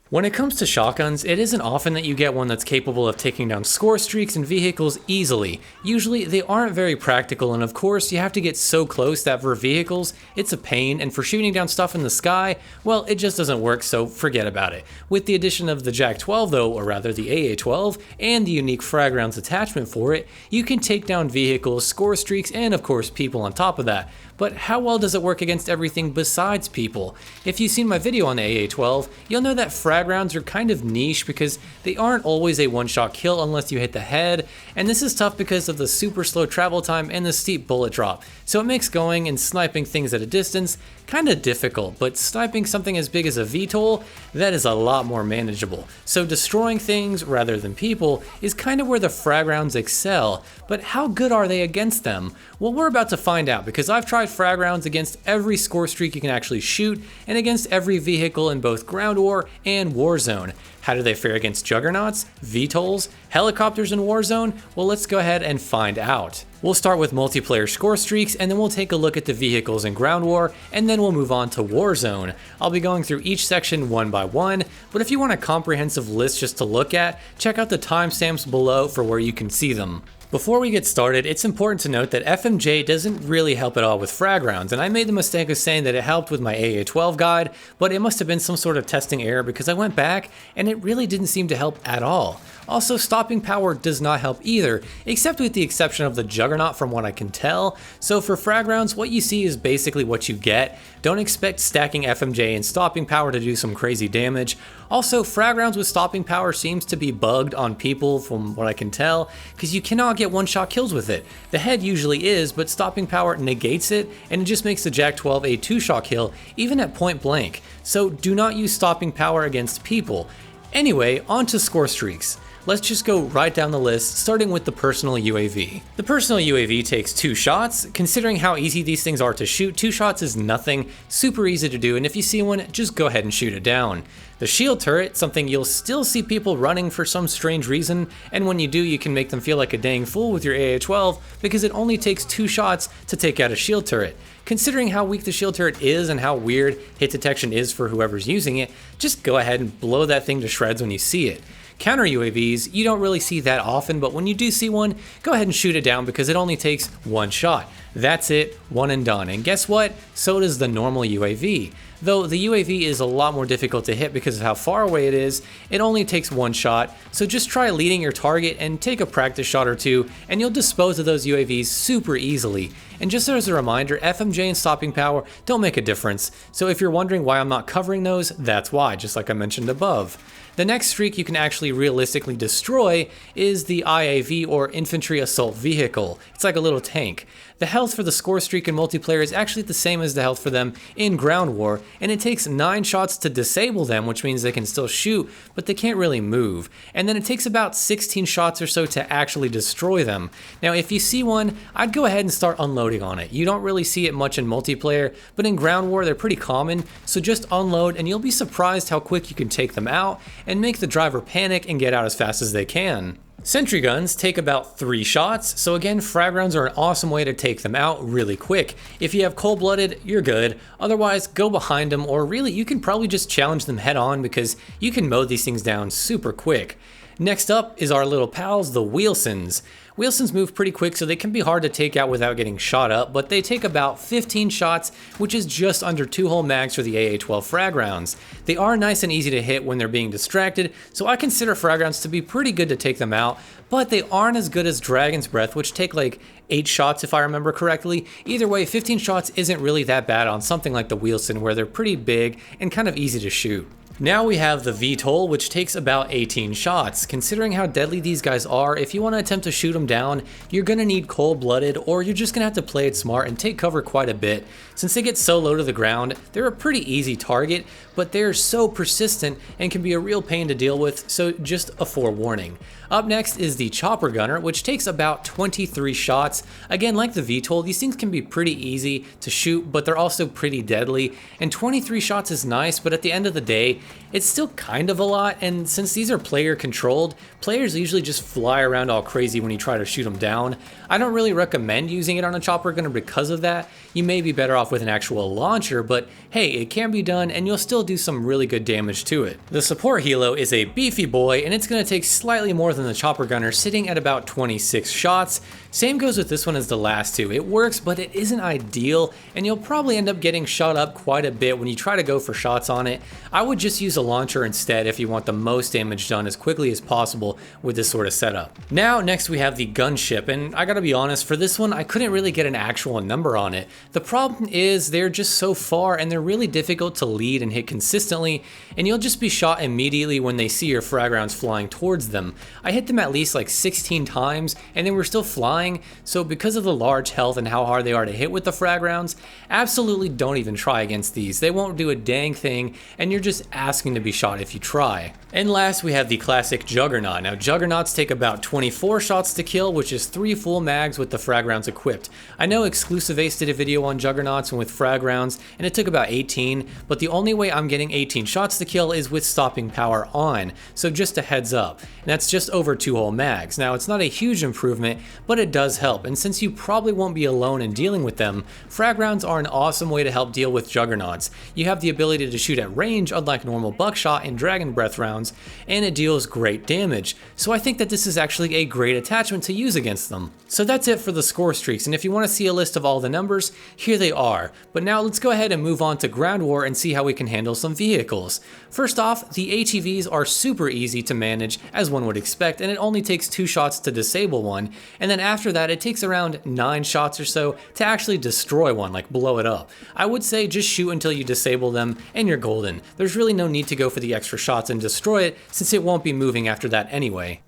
When it comes to shotguns, it isn't often that you get one that's capable of taking down score streaks and vehicles easily. Usually they aren't very practical, and of course you have to get so close that for vehicles it's a pain, and for shooting down stuff in the sky, well, it just doesn't work, so forget about it. With the addition of the Jak-12 though, or rather the AA-12, and the unique frag rounds attachment for it, you can take down vehicles, score streaks, and of course people on top of that. But how well does it work against everything besides people? If you've seen my video on the AA-12, you'll know that frag rounds are kind of niche because they aren't always a one-shot kill unless you hit the head, and this is tough because of the super slow travel time and the steep bullet drop. So it makes going and sniping things at a distance kind of difficult, but sniping something as big as a VTOL, that is a lot more manageable. So destroying things rather than people is kind of where the frag rounds excel, but how good are they against them? Well, we're about to find out because I've tried frag rounds against every score streak you can actually shoot and against every vehicle in both Ground War and Warzone. How do they fare against juggernauts, VTOLs, helicopters in Warzone? Well, let's go ahead and find out. We'll start with multiplayer score streaks, and then we'll take a look at the vehicles in Ground War, and then we'll move on to Warzone. I'll be going through each section one by one, but if you want a comprehensive list just to look at, check out the timestamps below for where you can see them. Before we get started, it's important to note that FMJ doesn't really help at all with frag rounds, and I made the mistake of saying that it helped with my AA-12 guide, but it must have been some sort of testing error because I went back and it really didn't seem to help at all. Also, stopping power does not help either, except with the exception of the juggernaut from what I can tell. So for frag rounds, what you see is basically what you get. Don't expect stacking FMJ and stopping power to do some crazy damage. Also, frag rounds with stopping power seems to be bugged on people from what I can tell, because you cannot get one-shot kills with it. The head usually is, but stopping power negates it, and it just makes the Jak-12 a two-shot kill, even at point blank. So do not use stopping power against people. Anyway, on to score streaks. Let's just go right down the list, starting with the personal UAV. The personal UAV takes 2 shots. Considering how easy these things are to shoot, 2 shots is nothing, super easy to do, and if you see one, just go ahead and shoot it down. The shield turret, something you'll still see people running for some strange reason, and when you do, you can make them feel like a dang fool with your AA-12 because it only takes 2 shots to take out a shield turret. Considering how weak the shield turret is and how weird hit detection is for whoever's using it, just go ahead and blow that thing to shreds when you see it. Counter UAVs, you don't really see that often, but when you do see one, go ahead and shoot it down because it only takes 1 shot. That's it, one and done. And guess what? So does the normal UAV. Though the UAV is a lot more difficult to hit because of how far away it is, it only takes 1 shot, so just try leading your target and take a practice shot or 2, and you'll dispose of those UAVs super easily. And just as a reminder, FMJ and stopping power don't make a difference, so if you're wondering why I'm not covering those, that's why, just like I mentioned above. The next streak you can actually realistically destroy is the IAV, or Infantry Assault Vehicle. It's like a little tank. The health for the score streak in multiplayer is actually the same as the health for them in Ground War, and it takes 9 shots to disable them, which means they can still shoot, but they can't really move. And then it takes about 16 shots or so to actually destroy them. Now if you see one, I'd go ahead and start unloading on it. You don't really see it much in multiplayer, but in Ground War they're pretty common, so just unload and you'll be surprised how quick you can take them out and make the driver panic and get out as fast as they can. Sentry guns take about 3 shots, so again, frag rounds are an awesome way to take them out really quick. If you have cold-blooded, you're good. Otherwise, go behind them, or really, you can probably just challenge them head on because you can mow these things down super quick. Next up is our little pals, the Wheelsons. Wheelsons move pretty quick, so they can be hard to take out without getting shot up, but they take about 15 shots, which is just under 2-hole mags for the AA-12 frag rounds. They are nice and easy to hit when they're being distracted, so I consider frag rounds to be pretty good to take them out, but they aren't as good as Dragon's Breath, which take like 8 shots if I remember correctly. Either way, 15 shots isn't really that bad on something like the Wheelson, where they're pretty big and kind of easy to shoot. Now we have the VTOL, which takes about 18 shots. Considering how deadly these guys are, if you want to attempt to shoot them down, you're going to need cold-blooded, or you're just going to have to play it smart and take cover quite a bit. Since they get so low to the ground, they're a pretty easy target, but they're so persistent and can be a real pain to deal with, so just a forewarning. Up next is the Chopper Gunner, which takes about 23 shots. Again, like the VTOL, these things can be pretty easy to shoot, but they're also pretty deadly, and 23 shots is nice, but at the end of the day, It's still kind of a lot, and since these are player controlled, players usually just fly around all crazy when you try to shoot them down. I don't really recommend using it on a chopper gunner because of that. You may be better off with an actual launcher, but hey, it can be done and you'll still do some really good damage to it. The support helo is a beefy boy, and it's going to take slightly more than the chopper gunner, sitting at about 26 shots. Same goes with this one as the last two. It works, but it isn't ideal, and you'll probably end up getting shot up quite a bit when you try to go for shots on it. I would just use a launcher instead if you want the most damage done as quickly as possible with this sort of setup. Now, next we have the gunship, and I gotta be honest, for this one I couldn't really get an actual number on it. The problem is they're just so far and they're really difficult to lead and hit consistently, and you'll just be shot immediately when they see your frag rounds flying towards them. I hit them at least like 16 times and they were still flying, so because of the large health and how hard they are to hit with the frag rounds, absolutely don't even try against these. They won't do a dang thing, and you're just asking to be shot if you try. And last we have the classic juggernaut. Now juggernauts take about 24 shots to kill, which is 3 full mags with the frag rounds equipped. I know Exclusive Ace did a video on juggernauts and with frag rounds, and it took about 18, but the only way I'm getting 18 shots to kill is with stopping power on, so just a heads up. And that's just over 2 whole mags. Now it's not a huge improvement, but it does help, and since you probably won't be alone in dealing with them, frag rounds are an awesome way to help deal with juggernauts. You have the ability to shoot at range unlike normal buckshot and dragon breath rounds, and it deals great damage, so I think that this is actually a great attachment to use against them. So that's it for the score streaks, and if you want to see a list of all the numbers, here they are. But now let's go ahead and move on to ground war and see how we can handle some vehicles. First off, the ATVs are super easy to manage, as one would expect, and it only takes 2 shots to disable one, and then after that it takes around 9 shots or so to actually destroy one, like blow it up. I would say just shoot until you disable them and you're golden. There's really no need to go for the extra shots and destroy it, since it won't be moving after that anyway.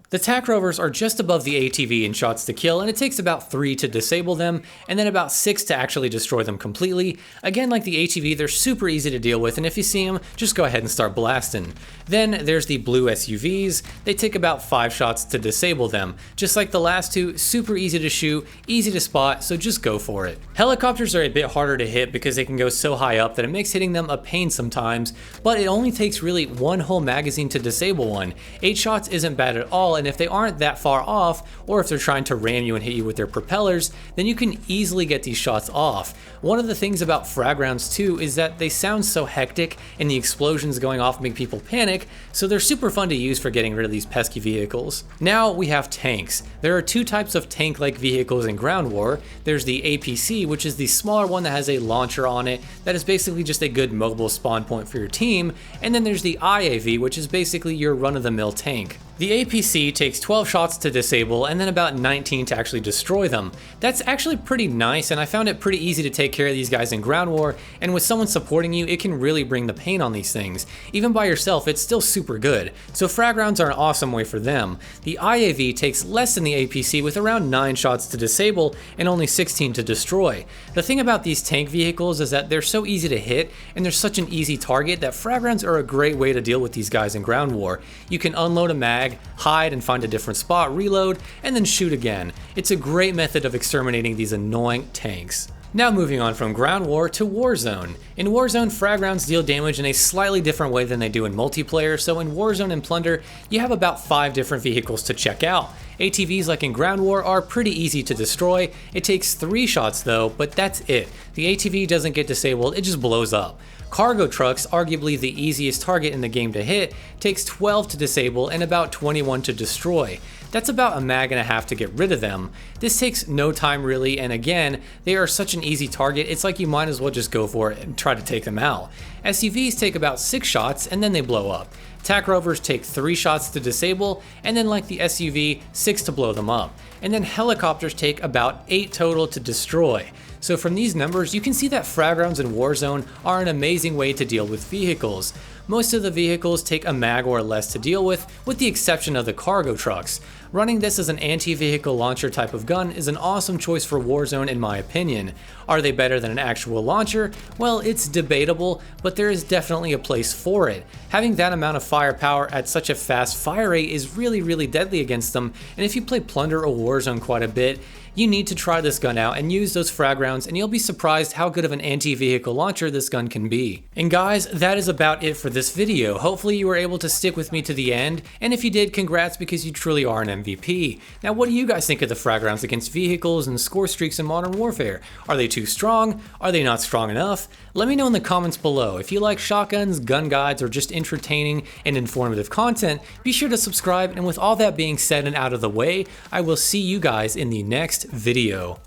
The TAC rovers are just above the ATV in shots to kill, and it takes about 3 to disable them, and then about 6 to actually destroy them completely. Again, like the ATV, they're super easy to deal with, and if you see them, just go ahead and start blasting. Then there's the blue SUVs. They take about 5 shots to disable them. Just like the last two, super easy to shoot, easy to spot, so just go for it. Helicopters are a bit harder to hit because they can go so high up that it makes hitting them a pain sometimes, but it only takes really 1 whole magazine to disable one. 8 shots isn't bad at all, and if they aren't that far off, or if they're trying to ram you and hit you with their propellers, then you can easily get these shots off. One of the things about frag rounds too is that they sound so hectic and the explosions going off make people panic, so they're super fun to use for getting rid of these pesky vehicles. Now we have tanks. There are 2 types of tank-like vehicles in ground war. There's the APC, which is the smaller one that has a launcher on it that is basically just a good mobile spawn point for your team, and then there's the IAV, which is basically your run-of-the-mill tank. The APC takes 12 shots to disable and then about 19 to actually destroy them. That's actually pretty nice, and I found it pretty easy to take care of these guys in ground war, and with someone supporting you, it can really bring the pain on these things. Even by yourself, it's still super good, so frag rounds are an awesome way for them. The IAV takes less than the APC with around 9 shots to disable and only 16 to destroy. The thing about these tank vehicles is that they're so easy to hit and they're such an easy target that frag rounds are a great way to deal with these guys in ground war. You can unload a mag, hide and find a different spot, reload, and then shoot again. It's a great method of exterminating these annoying tanks. Now moving on from ground war to Warzone. In Warzone, frag rounds deal damage in a slightly different way than they do in multiplayer, so in Warzone and Plunder, you have about 5 different vehicles to check out. ATVs, like in ground war, are pretty easy to destroy. It takes 3 shots though, but that's it. The ATV doesn't get disabled, it just blows up. Cargo trucks, arguably the easiest target in the game to hit, takes 12 to disable and about 21 to destroy. That's about a mag and a half to get rid of them. This takes no time really, and again, they are such an easy target, it's like you might as well just go for it and try to take them out. SUVs take about 6 shots and then they blow up. TAC rovers take 3 shots to disable, and then like the SUV, 6 to blow them up. And then helicopters take about 8 total to destroy. So from these numbers, you can see that frag rounds in Warzone are an amazing way to deal with vehicles. Most of the vehicles take a mag or less to deal with the exception of the cargo trucks. Running this as an anti-vehicle launcher type of gun is an awesome choice for Warzone in my opinion. Are they better than an actual launcher? Well, it's debatable, but there is definitely a place for it. Having that amount of firepower at such a fast fire rate is really deadly against them, and if you play Plunder or Warzone quite a bit, You need to try this gun out and use those frag rounds, and you'll be surprised how good of an anti-vehicle launcher this gun can be. And guys, that is about it for this video. Hopefully you were able to stick with me to the end, and if you did, congrats, because you truly are an MVP. Now, what do you guys think of the frag rounds against vehicles and score streaks in Modern Warfare? Are they too strong? Are they not strong enough? Let me know in the comments below. If you like shotguns, gun guides, or just entertaining and informative content, be sure to subscribe, and with all that being said and out of the way, I will see you guys in the next video.